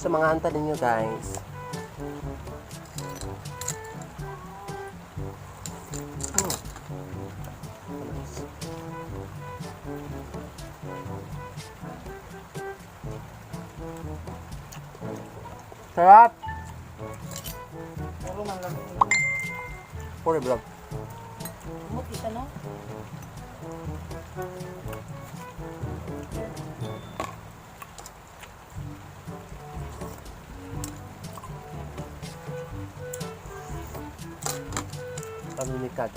sa mga hanta ninyo, guys. Sarap! Puro man lang. Puro vlog. Umot isa no? Paminikad.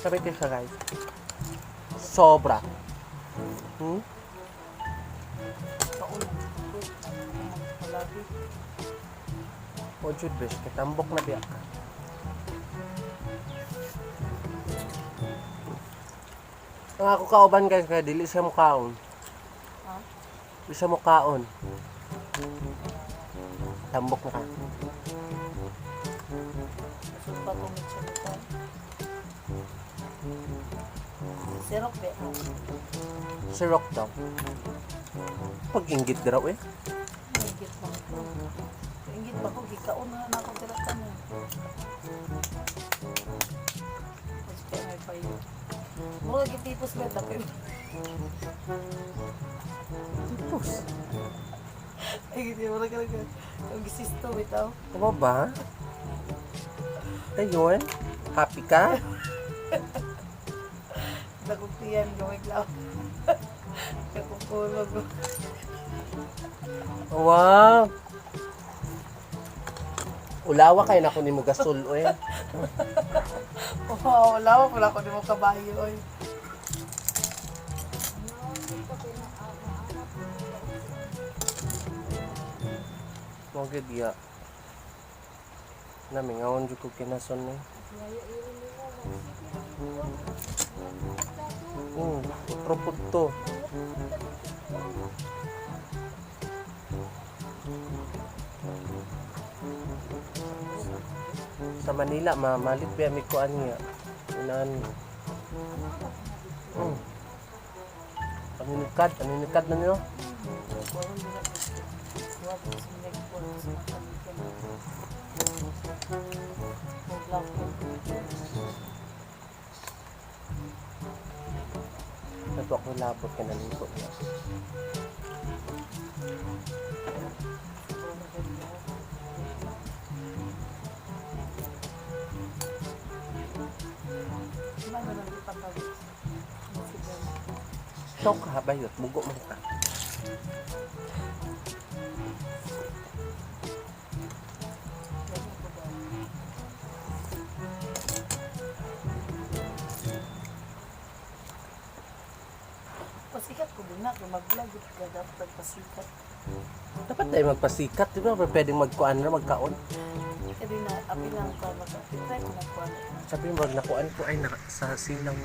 Sabi ko siya, guys. Sobra. Kaon. Palagi. O Jude, besh. Kitambok na biyak ka. Ang ako kauban, guys, kaya dili siya mukaon. Ha? Dili siya mukaon. Tambok na ka. Sumpa ko mit siya nito. Sirok be. Sirok daw. Pag-inggit daw eh. Ingit man ko. Ingit ba ko gikaon na ako tirakan mo. Mas kaya may payo. Mura gitipos ba tapos. Tipos. Ay giti mura ka lang. Ang gisisto bitaw. Ano ba? Ayun. Happy ka? Nagugtiyan gawin lang. Kakukulog. Wow! Ulawa kayo na ako ni mo gasol, eh. Wow, wala ko di mo kabayo oy. Moged ya. Nami ngawon jud ko kinason ni. Putro putto. Sa Manila, malit ba mi ko aniya. Inan. Paninikad na niyo. Ito ako labot ka na lipo niya. Shock ka ba yun? Bugo mo ka. Pasikat ko din na, kung mag-vlog, ka dapat pasikat. Dapat tayo magpasikat. Di ba pwedeng magkuan na magkaon? Kasi na, api lang ka, mag-appetite, nagkuhan. Sabi mo, nakuan ko ay sa silang.